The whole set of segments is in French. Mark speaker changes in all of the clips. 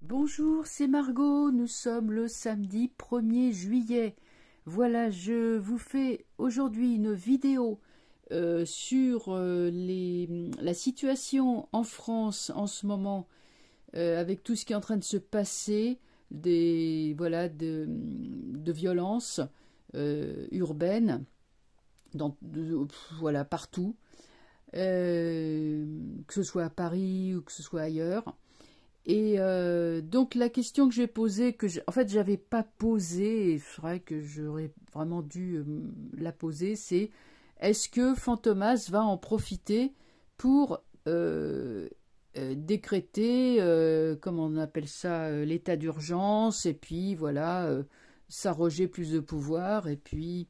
Speaker 1: Bonjour, c'est Margot, nous sommes le samedi 1er juillet. Voilà, je vous fais aujourd'hui une vidéo sur la situation en France en ce moment, avec tout ce qui est en train de se passer, de violences urbaines, voilà, partout, que ce soit à Paris ou que ce soit ailleurs. Et donc la question que j'ai posée, en fait j'avais pas posée, et c'est vrai que j'aurais vraiment dû la poser, c'est est-ce que Fantomas va en profiter pour décréter, comment on appelle ça, l'état d'urgence, et puis voilà, s'arroger plus de pouvoir, et puis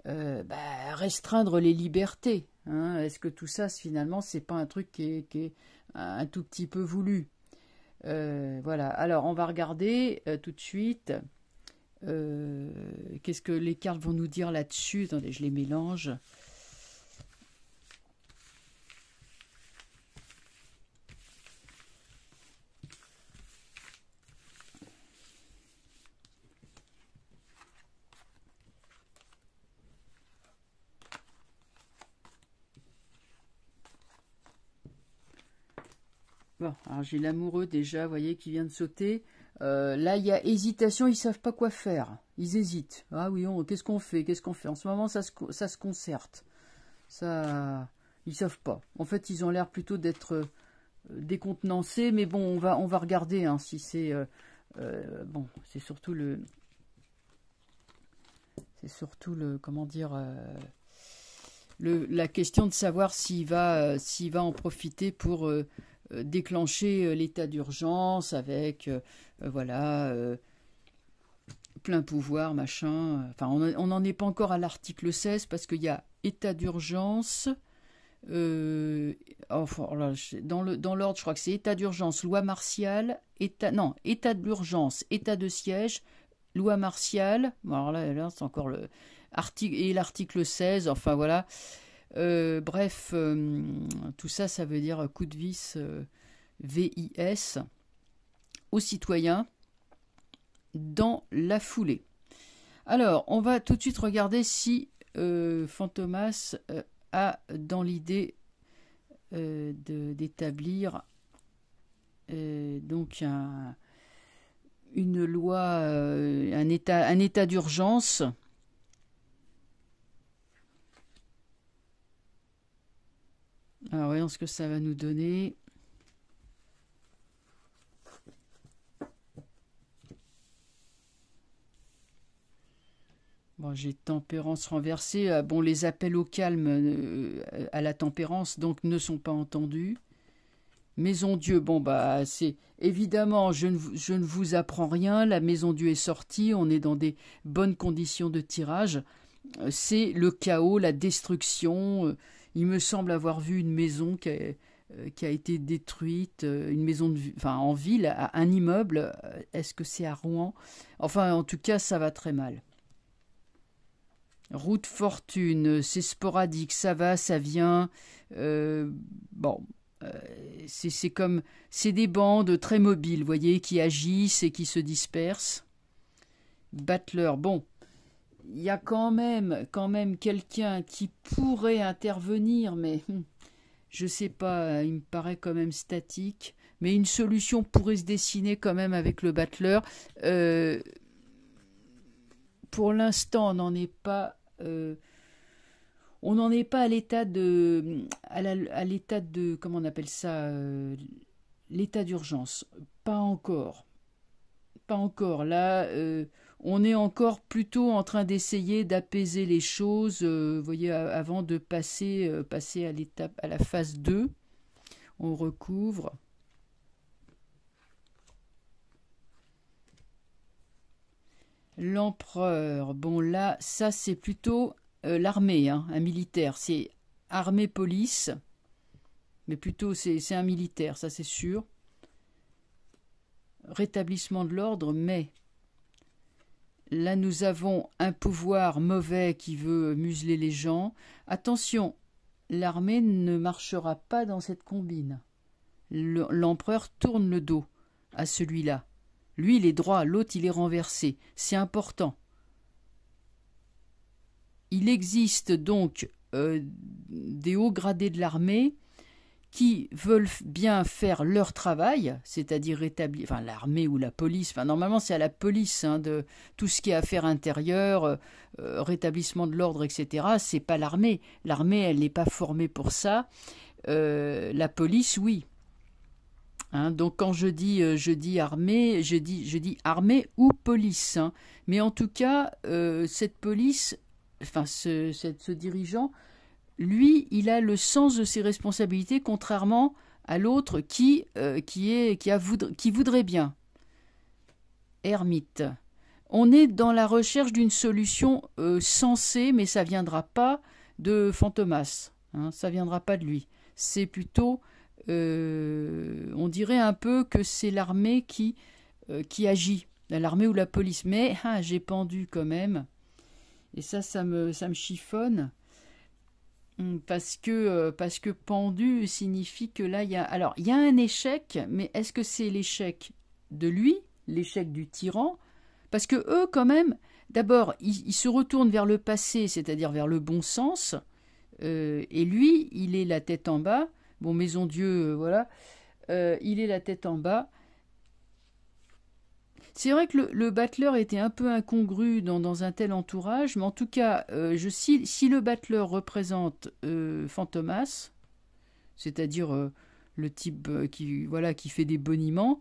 Speaker 1: restreindre les libertés, hein. Est-ce que tout ça finalement c'est pas un truc qui est un tout petit peu voulu? Voilà, alors on va regarder tout de suite qu'est-ce que les cartes vont nous dire là-dessus. Attendez, je les mélange. Bon, alors j'ai l'amoureux déjà, vous voyez, qui vient de sauter. Là, il y a hésitation, ils savent pas quoi faire. Ils hésitent. Ah oui, qu'est-ce qu'on fait? Qu'est-ce qu'on fait? En ce moment, ça se concerte. Ça, ils savent pas. En fait, ils ont l'air plutôt d'être décontenancés, mais bon, on va regarder hein, si c'est bon. C'est surtout le, comment dire, la question de savoir s'il va en profiter pour déclencher l'état d'urgence avec voilà plein pouvoir machin. Enfin, on n'en est pas encore à l'article 16 parce qu'il y a état d'urgence. Enfin, là, dans l'ordre, je crois que c'est état d'urgence, loi martiale, état d'urgence, état de siège, loi martiale. Bon, alors là c'est encore l'article 16. Enfin voilà. Bref, tout ça, ça veut dire coup de vis, VIS, aux citoyens dans la foulée. Alors, on va tout de suite regarder si Fantomas a dans l'idée d'établir donc une loi, un état d'urgence. Alors, voyons ce que ça va nous donner. Bon, j'ai tempérance renversée. Bon, les appels au calme à la tempérance donc ne sont pas entendus. Maison Dieu, bon bah c'est évidemment, je ne vous apprends rien. La Maison Dieu est sortie. On est dans des bonnes conditions de tirage. C'est le chaos, la destruction. Il me semble avoir vu une maison qui a été détruite, une maison enfin, en ville, un immeuble. Est-ce que c'est à Rouen? Enfin, en tout cas, ça va très mal. Route fortune, c'est sporadique, ça va, ça vient. Bon, c'est des bandes très mobiles, vous voyez, qui agissent et qui se dispersent. Battler, bon, il y a quand même quelqu'un qui pourrait intervenir, mais je sais pas, il me paraît quand même statique. Mais une solution pourrait se dessiner quand même avec le Battler. Pour l'instant, on n'en est pas. On n'en est pas à l'état à l'état de, comment on appelle ça, l'état d'urgence. Pas encore. Pas encore. Là, on est encore plutôt en train d'essayer d'apaiser les choses, vous voyez, avant de passer à la phase 2. On recouvre. L'empereur, bon là, ça c'est plutôt l'armée, hein, un militaire. C'est armée-police, mais plutôt c'est un militaire, ça c'est sûr. Rétablissement de l'ordre, mais là nous avons un pouvoir mauvais qui veut museler les gens. Attention, l'armée ne marchera pas dans cette combine. L'empereur tourne le dos. à celui-là. Lui, il est droit, l'autre, il est renversé. C'est important. Il existe donc des hauts gradés de l'armée qui veulent bien faire leur travail, c'est-à-dire rétablir, enfin l'armée ou la police, enfin normalement c'est à la police, hein, de tout ce qui est affaires intérieures, rétablissement de l'ordre, etc. C'est pas l'armée. L'armée, elle n'est pas formée pour ça. La police, oui. Hein, donc quand je dis armée, je dis armée ou police. Hein. Mais en tout cas, cette police, enfin ce dirigeant, lui, il a le sens de ses responsabilités, contrairement à l'autre qui voudrait bien. Ermite. On est dans la recherche d'une solution sensée, mais ça ne viendra pas de Fantomas. Hein, ça ne viendra pas de lui. C'est plutôt, on dirait un peu que c'est l'armée qui agit, l'armée ou la police. Mais j'ai pendu quand même. Et ça me chiffonne. Parce que pendu signifie que là, il y a un échec, mais est-ce que c'est l'échec de lui, l'échec du tyran? Parce que eux, quand même, d'abord, ils se retournent vers le passé, c'est-à-dire vers le bon sens, et lui, il est la tête en bas. Bon, Maison Dieu, voilà, il est la tête en bas. C'est vrai que le battleur était un peu incongru dans un tel entourage, mais en tout cas, si le battleur représente Fantomas, c'est-à-dire le type qui fait des boniments,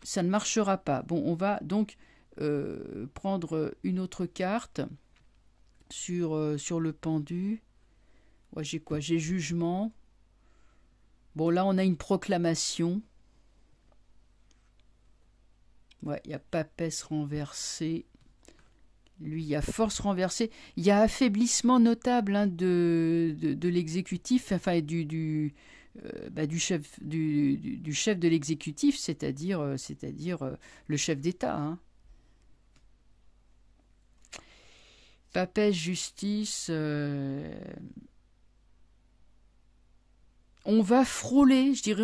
Speaker 1: ça ne marchera pas. Bon, on va donc prendre une autre carte sur le pendu. Ouais, j'ai quoi? J'ai jugement. Bon, là, on a une proclamation. Ouais, il y a papesse renversée. Lui, il y a force renversée. Il y a affaiblissement notable, hein, de l'exécutif, enfin du chef du chef de l'exécutif, c'est-à-dire le chef d'État. Hein. Papesse, justice. On va frôler, je dirais,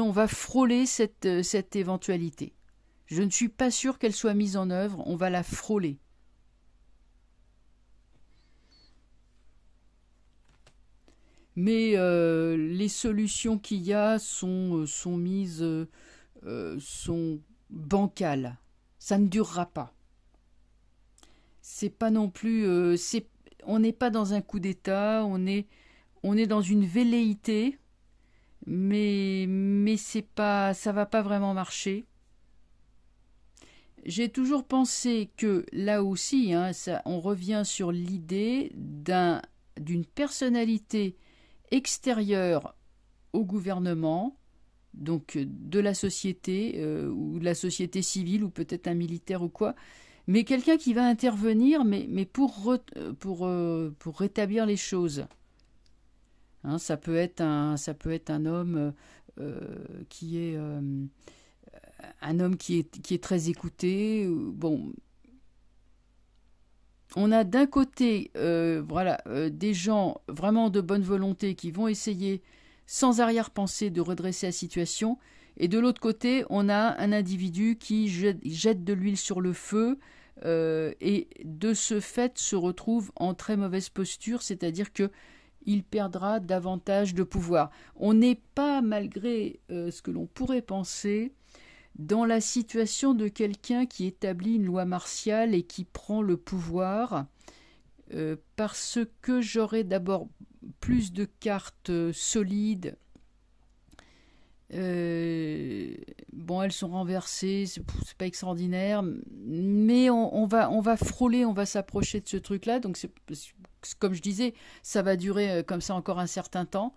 Speaker 1: cette éventualité. Je ne suis pas sûr qu'elle soit mise en œuvre, on va la frôler. Mais les solutions qu'il y a sont bancales. Ça ne durera pas. C'est pas non plus. On n'est pas dans un coup d'État, on est dans une velléité, mais c'est pas, ça va pas vraiment marcher. J'ai toujours pensé que là aussi, hein, on revient sur l'idée d'une personnalité extérieure au gouvernement, donc de la société, ou de la société civile, ou peut-être un militaire ou quoi, mais quelqu'un qui va intervenir, mais pour rétablir les choses. Hein, ça peut être un homme qui est très écouté. Bon, on a d'un côté des gens vraiment de bonne volonté qui vont essayer sans arrière-pensée de redresser la situation, et de l'autre côté on a un individu qui jette de l'huile sur le feu, et de ce fait se retrouve en très mauvaise posture, c'est-à-dire que il perdra davantage de pouvoir. On n'est pas, malgré ce que l'on pourrait penser, dans la situation de quelqu'un qui établit une loi martiale et qui prend le pouvoir, parce que j'aurai d'abord plus de cartes solides. Bon, elles sont renversées, c'est pas extraordinaire, mais on va frôler, on va s'approcher de ce truc-là. Donc, comme je disais, ça va durer comme ça encore un certain temps.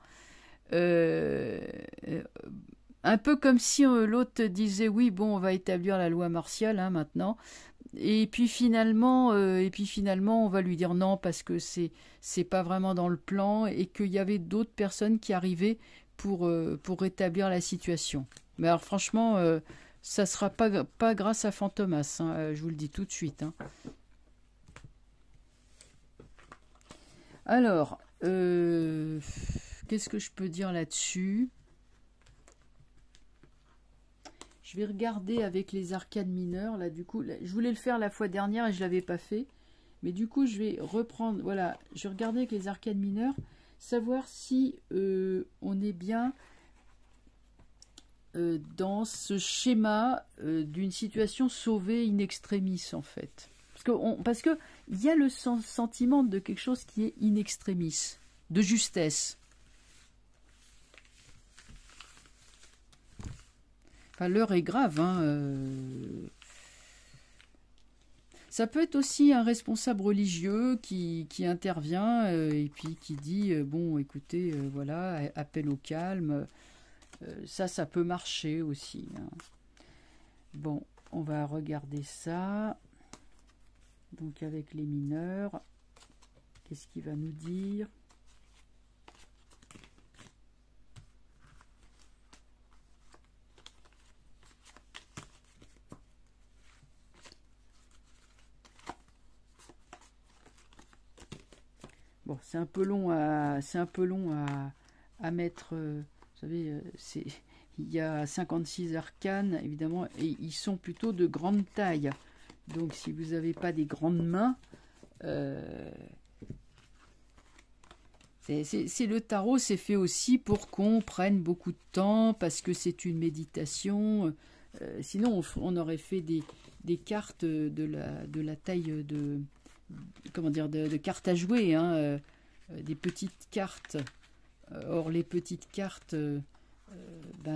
Speaker 1: Un peu comme si l'autre disait oui, bon, on va établir la loi martiale, hein, maintenant, et puis finalement on va lui dire non parce que c'est pas vraiment dans le plan, et qu'il y avait d'autres personnes qui arrivaient pour rétablir la situation. Mais alors franchement, ça sera pas grâce à Fantomas, hein, je vous le dis tout de suite. Hein. Alors, qu'est-ce que je peux dire là-dessus? Je vais regarder avec les arcades mineures. Là, du coup, là, je voulais le faire la fois dernière et je ne l'avais pas fait. Mais du coup, je vais reprendre. Voilà, je vais regarder avec les arcades mineures, savoir si on est bien dans ce schéma d'une situation sauvée in extremis, en fait. Parce que il y a le sentiment de quelque chose qui est in extremis, de justesse. Enfin, l'heure est grave, hein. Ça peut être aussi un responsable religieux qui intervient et puis qui dit bon, écoutez, voilà, appel au calme. Ça peut marcher aussi, hein. Bon, on va regarder ça. Donc avec les mineurs, qu'est-ce qu'il va nous dire? Bon, c'est un peu long à mettre. Vous savez, il y a 56 arcanes, évidemment, et ils sont plutôt de grande taille. Donc, si vous n'avez pas des grandes mains, c'est le tarot, c'est fait aussi pour qu'on prenne beaucoup de temps, parce que c'est une méditation. Sinon, on aurait fait des cartes de la taille de... Comment dire, de cartes à jouer, hein, des petites cartes. Or, les petites cartes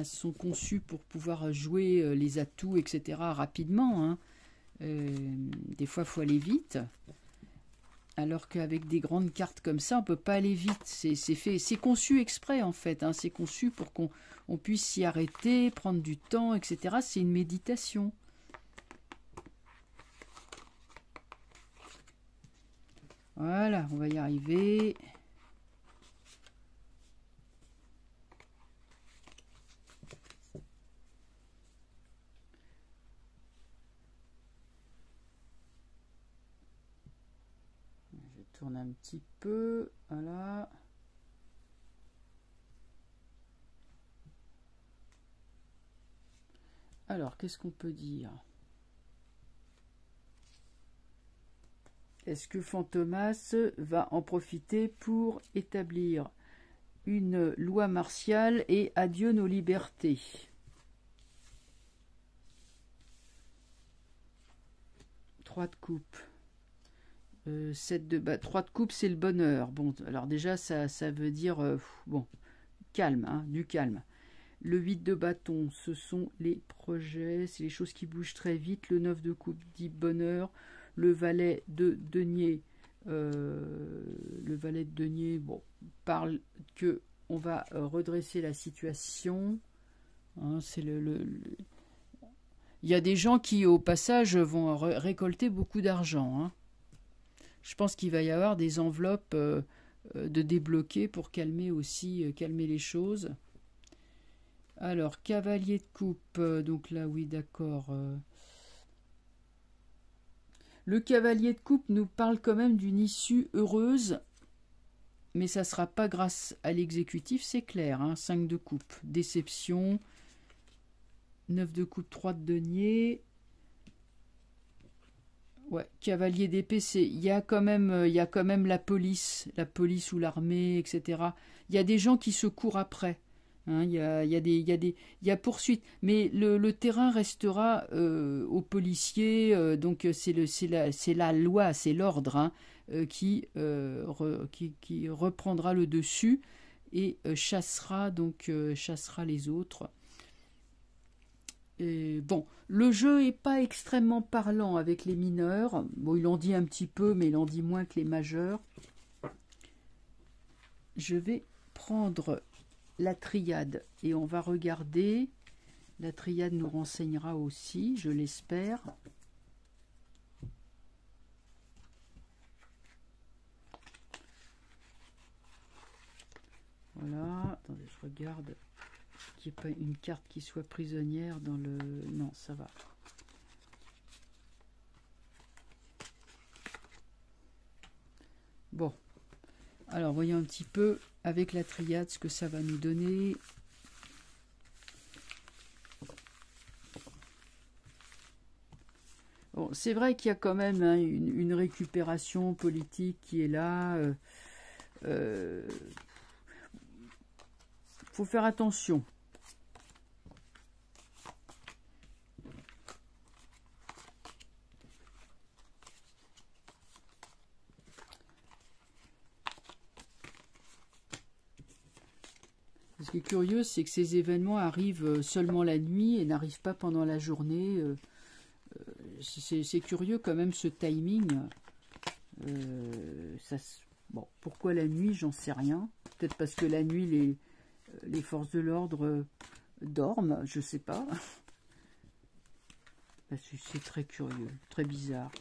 Speaker 1: sont conçues pour pouvoir jouer les atouts, etc. rapidement, hein. Des fois, il faut aller vite. Alors qu'avec des grandes cartes comme ça, on ne peut pas aller vite. C'est conçu exprès, en fait, hein. C'est conçu pour qu'on puisse s'y arrêter, prendre du temps, etc. C'est une méditation. Voilà, on va y arriver. Je tourne un petit peu, voilà. Alors, qu'est-ce qu'on peut dire? Est-ce que Fantomas va en profiter pour établir une loi martiale et adieu nos libertés? Trois de coupe. 7 de bas. 3 de coupe, c'est le bonheur. Bon, alors déjà, ça veut dire, bon, calme, hein, du calme. Le 8 de bâton, ce sont les projets, c'est les choses qui bougent très vite. Le 9 de coupe dit bonheur. Le valet de denier, bon, parle que on va redresser la situation. Hein, c'est Il y a des gens qui, au passage, vont récolter beaucoup d'argent, hein. Je pense qu'il va y avoir des enveloppes de débloquer pour calmer les choses. Alors, cavalier de coupe, donc là, oui, d'accord. Le cavalier de coupe nous parle quand même d'une issue heureuse, mais ça ne sera pas grâce à l'exécutif, c'est clair, hein. 5 de coupe, déception. 9 de coupe, 3 de denier. Ouais, cavalier d'épée, il y a quand même la police ou l'armée, etc. Il y a des gens qui se courent après. Hein, il y a poursuite, mais le terrain restera aux policiers. Donc c'est la loi, c'est l'ordre, hein, qui reprendra le dessus et chassera les autres. Et bon, le jeu est pas extrêmement parlant avec les mineurs. Bon, il en dit un petit peu, mais il en dit moins que les majeurs. Je vais prendre la triade et on va regarder. La triade nous renseignera aussi, je l'espère. Voilà, attendez, je regarde qu'il n'y ait pas une carte qui soit prisonnière dans le... Non, ça va. Bon, alors voyons un petit peu avec la triade ce que ça va nous donner. Bon, c'est vrai qu'il y a quand même hein, une récupération politique qui est là. Faut faire attention. Ce qui est curieux, c'est que ces événements arrivent seulement la nuit et n'arrivent pas pendant la journée. C'est curieux quand même ce timing. Bon, pourquoi la nuit, j'en sais rien. Peut-être parce que la nuit, les forces de l'ordre dorment, je sais pas. C'est très curieux, très bizarre.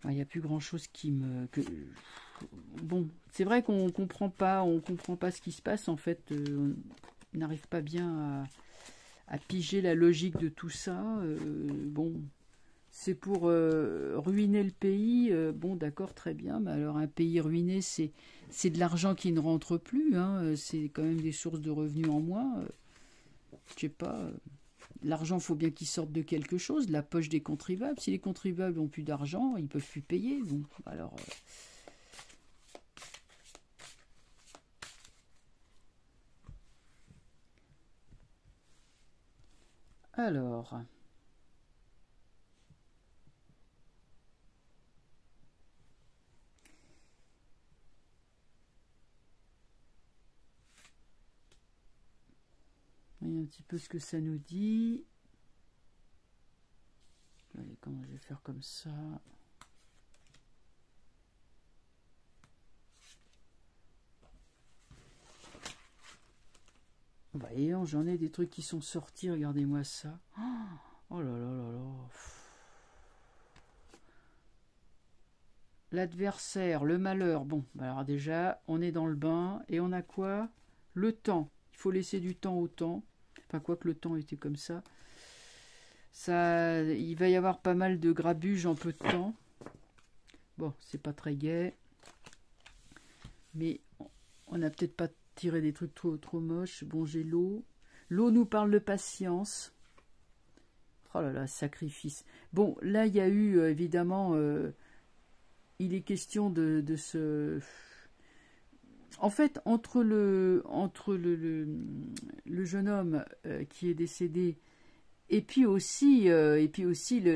Speaker 1: Il n'y a plus grand chose qui me... Bon, c'est vrai qu'on comprend pas ce qui se passe en fait. On n'arrive pas bien à piger la logique de tout ça. Bon, c'est pour ruiner le pays. Bon, d'accord, très bien. Mais alors un pays ruiné, c'est de l'argent qui ne rentre plus. Hein, c'est quand même des sources de revenus en moins. Je sais pas. L'argent, faut bien qu'il sorte de quelque chose, de la poche des contribuables. Si les contribuables n'ont plus d'argent, ils peuvent plus payer. Bon, alors... Alors, voyez un petit peu ce que ça nous dit. Allez, comment je vais faire comme ça? Voyons, j'en ai des trucs qui sont sortis, regardez-moi ça. Oh là là là là. L'adversaire, le malheur. Bon, alors déjà, on est dans le bain. Et on a quoi? Le temps. Il faut laisser du temps au temps. Enfin, quoi que le temps était comme ça. Il va y avoir pas mal de grabuge en peu de temps. Bon, c'est pas très gai. Mais on n'a peut-être pas tiré des trucs trop moches. Bon, j'ai l'eau. L'eau nous parle de patience. Oh là là, sacrifice. Bon, là, il y a eu, évidemment... il est question de ce... En fait, entre le jeune homme qui est décédé et puis aussi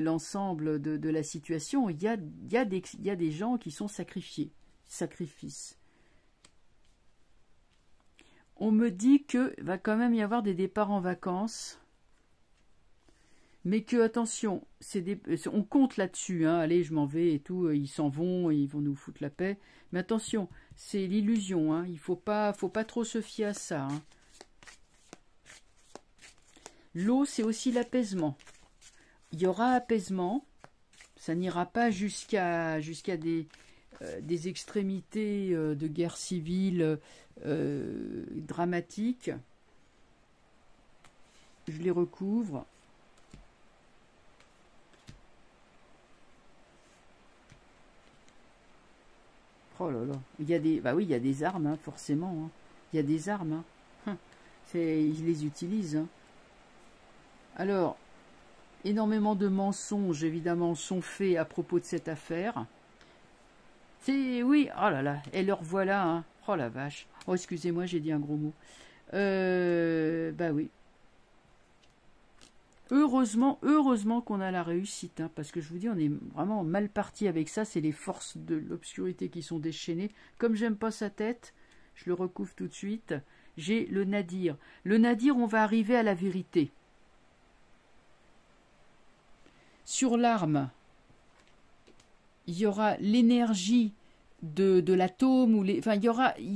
Speaker 1: l'ensemble de la situation, il y a des gens qui sont sacrifiés. Sacrifice. On me dit que va quand même y avoir des départs en vacances. Mais que, attention, on compte là-dessus, hein, allez, je m'en vais et tout, ils s'en vont, ils vont nous foutre la paix. Mais attention, c'est l'illusion, hein, il faut pas trop se fier à ça. Hein. L'eau, c'est aussi l'apaisement. Il y aura apaisement, ça n'ira pas jusqu'à des extrémités de guerre civile dramatiques. Je les recouvre. Oh là là, il y a des, bah oui, il y a des armes, hein, forcément. Hein. Il y a des armes. Hein. Ils les utilisent. Hein. Alors, énormément de mensonges, évidemment, sont faits à propos de cette affaire. Oui, oh là là, et leur voilà. Hein. Oh la vache. Oh, excusez-moi, j'ai dit un gros mot. Bah oui. Heureusement qu'on a la réussite, hein, parce que je vous dis, on est vraiment mal parti avec ça. C'est les forces de l'obscurité qui sont déchaînées. Comme j'aime pas sa tête, je le recouvre tout de suite. J'ai le nadir. Le nadir, on va arriver à la vérité. Sur l'arme, il y aura l'énergie de l'atome, enfin, il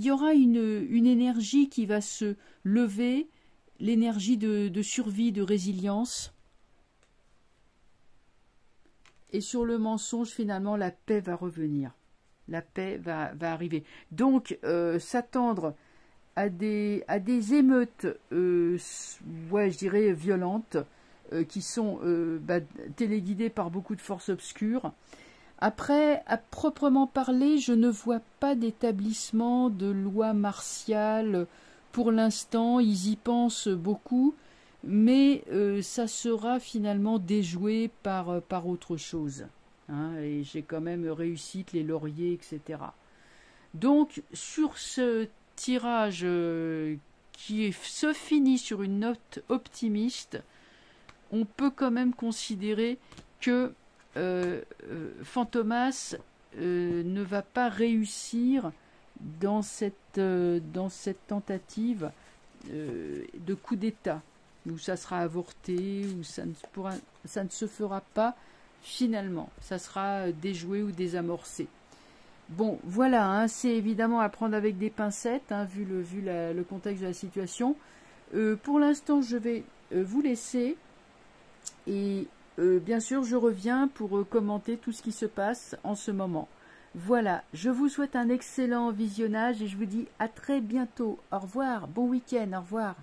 Speaker 1: y aura une énergie qui va se lever, l'énergie de survie, de résilience. Et sur le mensonge, finalement, la paix va revenir. La paix va arriver. Donc, s'attendre à des émeutes, ouais, je dirais, violentes, qui sont téléguidées par beaucoup de forces obscures. Après, à proprement parler, je ne vois pas d'établissement de loi martiale. Pour l'instant, ils y pensent beaucoup, mais ça sera finalement déjoué par autre chose. Hein, et j'ai quand même réussite, les lauriers, etc. Donc, sur ce tirage se finit sur une note optimiste, on peut quand même considérer que Fantomas ne va pas réussir dans cette tentative de coup d'État, où ça sera avorté, où ça ne se fera pas finalement. Ça sera déjoué ou désamorcé. Bon, voilà, hein, c'est évidemment à prendre avec des pincettes, hein, vu le contexte de la situation. Pour l'instant, je vais vous laisser. Et bien sûr, je reviens pour commenter tout ce qui se passe en ce moment. Voilà, je vous souhaite un excellent visionnage et je vous dis à très bientôt. Au revoir, bon week-end, au revoir.